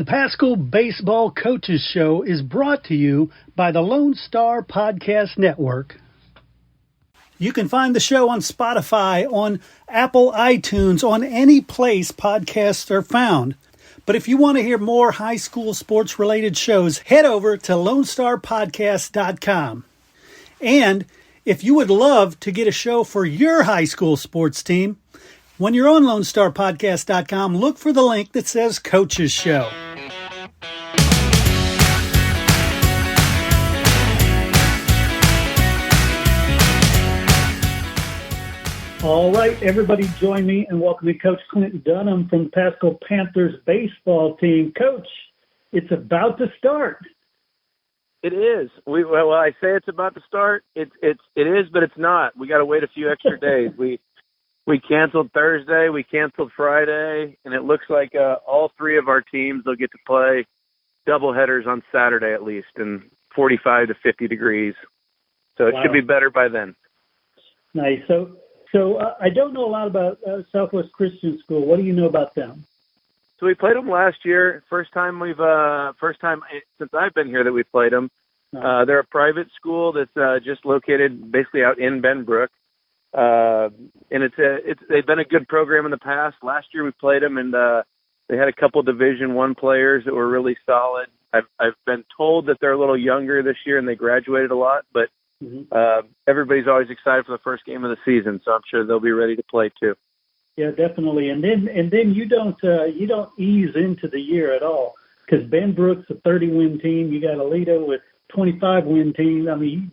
The Paschal Baseball Coaches Show is brought to you by the Lone Star Podcast Network. You can find the show on Spotify, on Apple iTunes, on any place podcasts are found. But if you want to hear more high school sports-related shows, head over to LoneStarPodcast.com. And if you would love to get a show for your high school sports team, when you're on LoneStarPodcast.com, look for the link that says Coaches Show. All right, everybody join me in welcoming Coach Clint Dunham from the Paschal Panthers baseball team. Coach, it's about to start. It is. Well, I say it's about to start. It is, but it's not. We got to wait a few extra days. We canceled Thursday, we canceled Friday, and it looks like all three of our teams will get to play doubleheaders on Saturday at least, in 45 to 50 degrees. So it should be better by then. Nice. So I don't know a lot about Southwest Christian School. What do you know about them? So we played them last year. First time since I've been here that we played them. They're a private school that's just located basically out in Benbrook. And they've been a good program in the past. Last year we played them, and they had a couple Division I players that were really solid. I've been told that they're a little younger this year and they graduated a lot, but everybody's always excited for the first game of the season, so I'm sure they'll be ready to play too. Yeah, definitely. And then you don't ease into the year at all, because Benbrook's a 30-win team. You got Aledo with 25-win team. I mean,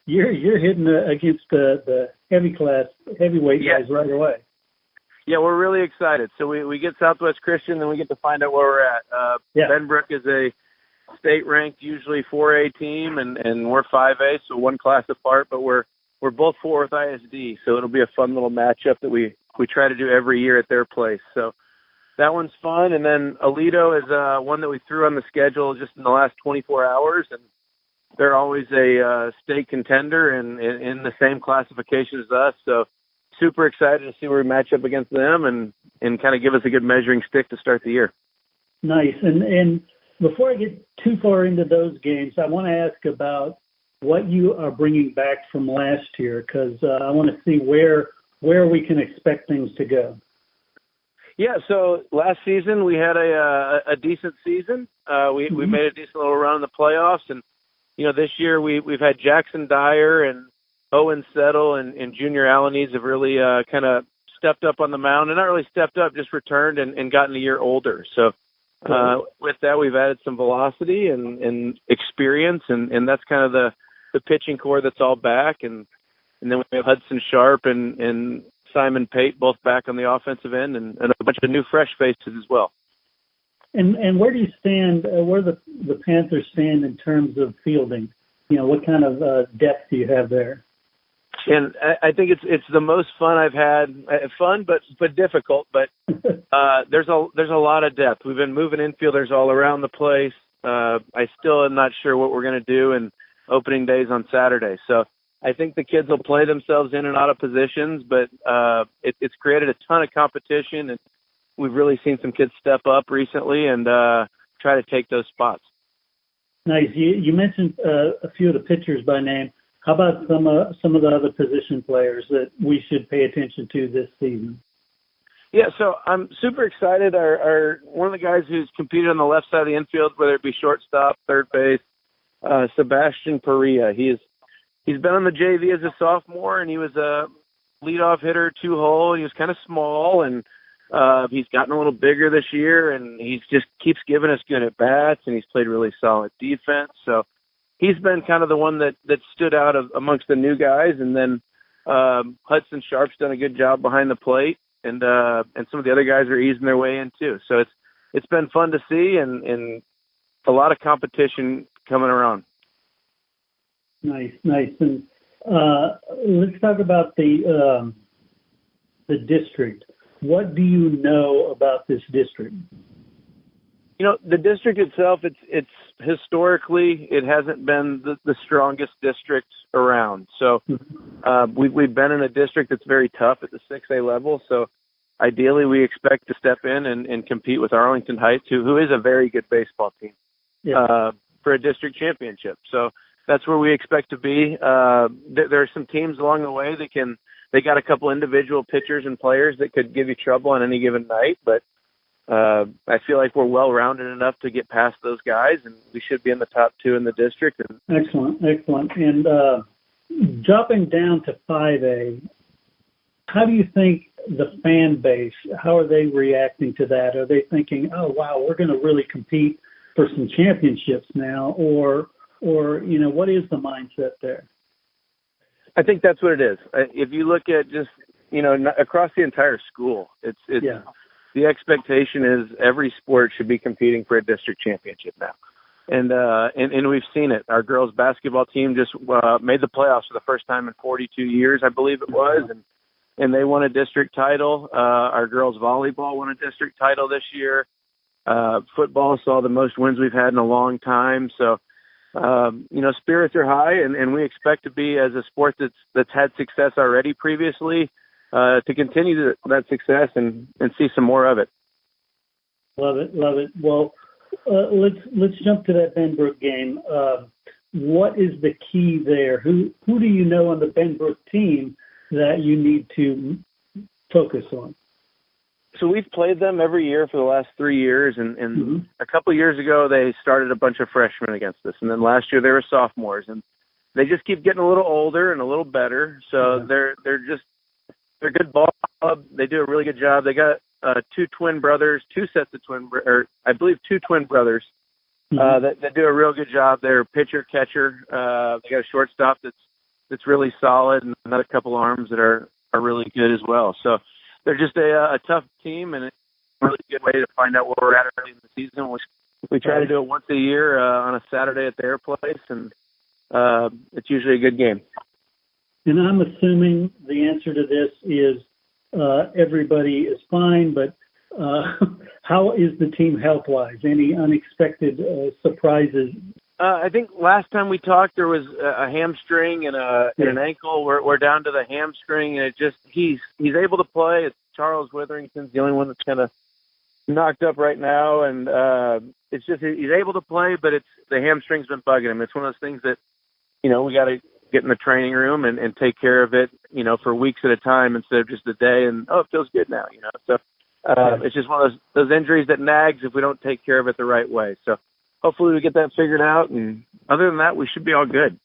you're hitting against the heavyweight guys right away. Yeah, we're really excited. So we get Southwest Christian, then we get to find out where we're at. Benbrook is a state-ranked, usually 4A team, and we're 5A, so one class apart, but we're both Fort Worth ISD, so it'll be a fun little matchup that we try to do every year at their place. So that one's fun. And then Aledo is one that we threw on the schedule just in the last 24 hours, and they're always a state contender and in the same classification as us. So super excited to see where we match up against them and kind of give us a good measuring stick to start the year. Nice. And before I get too far into those games, I want to ask about what you are bringing back from last year, because I want to see where we can expect things to go. Yeah, so last season we had a decent season. We made a decent little run in the playoffs, and this year we've had Jackson Dyer and Owen Settle and Junior Alanis have really kind of stepped up on the mound, and not really stepped up, just returned and gotten a year older. So with that, we've added some velocity and experience, and that's kind of the pitching core that's all back. And then we have Hudson Sharp and Simon Pate both back on the offensive end, and a bunch of new fresh faces as well. And where do you stand, where the Panthers stand in terms of fielding? What kind of depth do you have there? And I think it's the most fun I've had. Fun, but difficult. But there's a lot of depth. We've been moving infielders all around the place. I still am not sure what we're going to do in opening days on Saturday. So I think the kids will play themselves in and out of positions, but it's created a ton of competition, and we've really seen some kids step up recently and try to take those spots. Nice. You mentioned a few of the pitchers by name. How about some of the other position players that we should pay attention to this season? Yeah, so I'm super excited. Our one of the guys who's competed on the left side of the infield, whether it be shortstop, third base, Sebastian Perea. He's been on the JV as a sophomore, and he was a leadoff hitter, 2-hole. He was kind of small, and he's gotten a little bigger this year, and he just keeps giving us good at-bats, and he's played really solid defense. So he's been kind of the one that stood out amongst the new guys. And then Hudson Sharp's done a good job behind the plate, and some of the other guys are easing their way in too. So it's been fun to see, and a lot of competition coming around. Nice. And let's talk about the district. What do you know about this district? The district itself, it's historically, it hasn't been the strongest district around. So we've been in a district that's very tough at the 6A level. So ideally we expect to step in and compete with Arlington Heights, who is a very good baseball team, for a district championship. So that's where we expect to be. There are some teams along the way they got a couple individual pitchers and players that could give you trouble on any given night, but I feel like we're well-rounded enough to get past those guys, and we should be in the top 2 in the district. Excellent. And dropping down to 5A, how do you think the fan base, how are they reacting to that? Are they thinking, oh, wow, we're going to really compete for some championships now, or what is the mindset there? I think that's what it is. If you look at just, across the entire school, it's the expectation is every sport should be competing for a district championship now. And we've seen it. Our girls basketball team just made the playoffs for the first time in 42 years, I believe it was, and they won a district title. Our girls volleyball won a district title this year. Football saw the most wins we've had in a long time. So, spirits are high, and we expect to be, as a sport that's had success already previously, to continue that success and see some more of it. Love it. Well, let's jump to that Benbrook game. What is the key there? Who do you know on the Benbrook team that you need to focus on? So we've played them every year for the last 3 years, and a couple of years ago they started a bunch of freshmen against us, and then last year they were sophomores, and they just keep getting a little older and a little better. So they're a good ball club. They do a really good job. They got two twin brothers that do a real good job. They're pitcher catcher. They got a shortstop that's really solid, and another couple arms that are really good as well. So they're just a tough team, and it's a really good way to find out where we're at early in the season. We try to do it once a year on a Saturday at their place, and it's usually a good game. And I'm assuming the answer to this is everybody is fine, but how is the team health-wise? Any unexpected surprises? I think last time we talked there was a hamstring and an ankle. We're down to the hamstring, and he's able to play. It's Charles Witherington's the only one that's kind of knocked up right now, and it's just he's able to play, but the hamstring's been bugging him. It's one of those things that we got to get in the training room and take care of it, for weeks at a time instead of just a day. And it feels good now, So it's just one of those injuries that nags if we don't take care of it the right way. So hopefully we get that figured out, and other than that, we should be all good.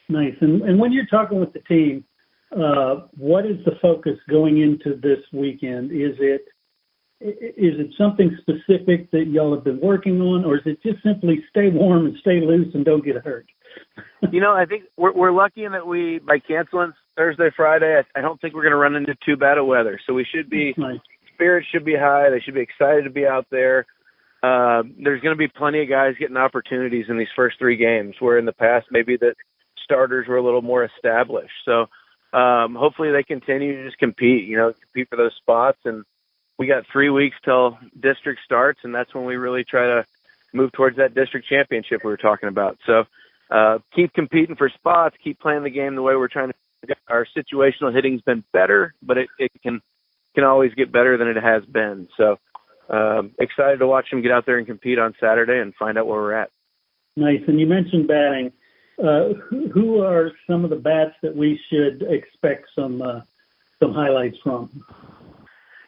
Nice. And when you're talking with the team, what is the focus going into this weekend? Is it something specific that y'all have been working on, or is it just simply stay warm and stay loose and don't get hurt? I think we're lucky in that by canceling Thursday, Friday, I don't think we're going to run into too bad of weather. So we should be, spirits should be high. They should be excited to be out there. There's going to be plenty of guys getting opportunities in these first 3 games, where in the past maybe the starters were a little more established. So hopefully they continue to just compete for those spots. And we got 3 weeks till district starts, and that's when we really try to move towards that district championship we were talking about. So keep competing for spots, keep playing the game the way we're trying to. Our situational hitting's been better, but it can always get better than it has been. So excited to watch them get out there and compete on Saturday and find out where we're at. Nice. And you mentioned batting. Who are some of the bats that we should expect some highlights from?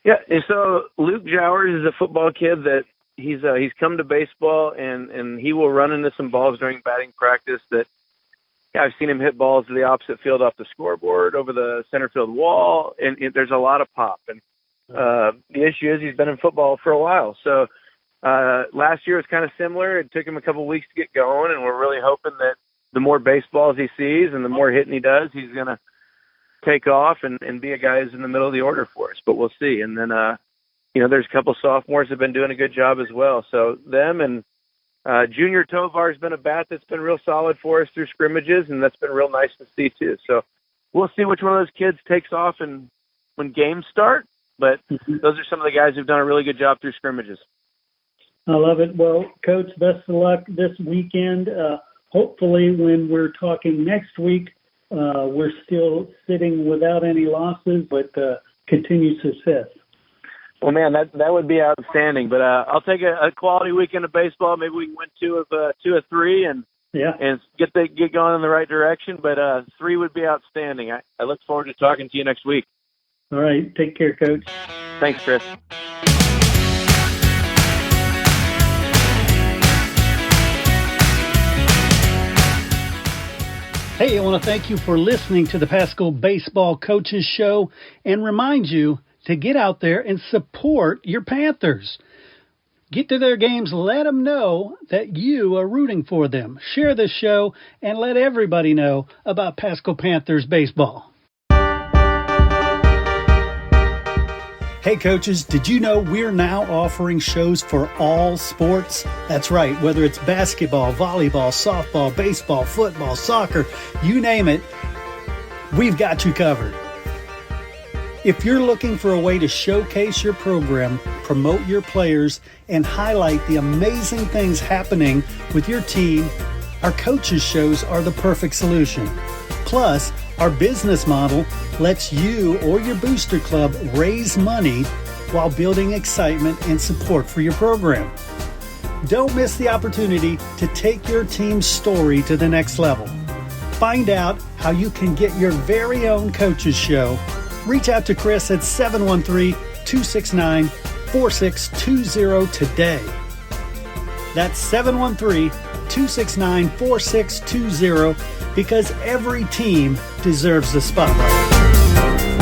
Yeah, so Luke Jowers is a football kid that he's come to baseball, and he will run into some balls during batting practice that I've seen him hit balls to the opposite field off the scoreboard, over the center field wall, and there's a lot of pop. And the issue is he's been in football for a while. So last year was kind of similar. It took him a couple of weeks to get going, and we're really hoping that the more baseballs he sees and the more hitting he does, he's going to take off and be a guy who's in the middle of the order for us. But we'll see. And then, there's a couple sophomores that have been doing a good job as well. So them and junior Tovar has been a bat that's been real solid for us through scrimmages, and that's been real nice to see too. So we'll see which one of those kids takes off and when games start. But those are some of the guys who've done a really good job through scrimmages. I love it. Well, Coach, best of luck this weekend. Hopefully when we're talking next week, we're still sitting without any losses, but continued success. Well, man, that would be outstanding. But I'll take a quality weekend of baseball. Maybe we can win two of three and get going in the right direction. But 3 would be outstanding. I look forward to talking to you next week. All right. Take care, Coach. Thanks, Chris. Hey, I want to thank you for listening to the Paschal Baseball Coaches Show and remind you to get out there and support your Panthers. Get to their games, let them know that you are rooting for them. Share this show and let everybody know about Paschal Panthers baseball. Hey coaches, did you know we're now offering shows for all sports? That's right, whether it's basketball, volleyball, softball, baseball, football, soccer, you name it, we've got you covered. If you're looking for a way to showcase your program, promote your players, and highlight the amazing things happening with your team, our coaches shows are the perfect solution. Plus, our business model lets you or your booster club raise money while building excitement and support for your program. Don't miss the opportunity to take your team's story to the next level. Find out how you can get your very own coaches show. Reach out to Chris at 713-269-4620 today. That's 713-269-4620 because every team deserves the spotlight.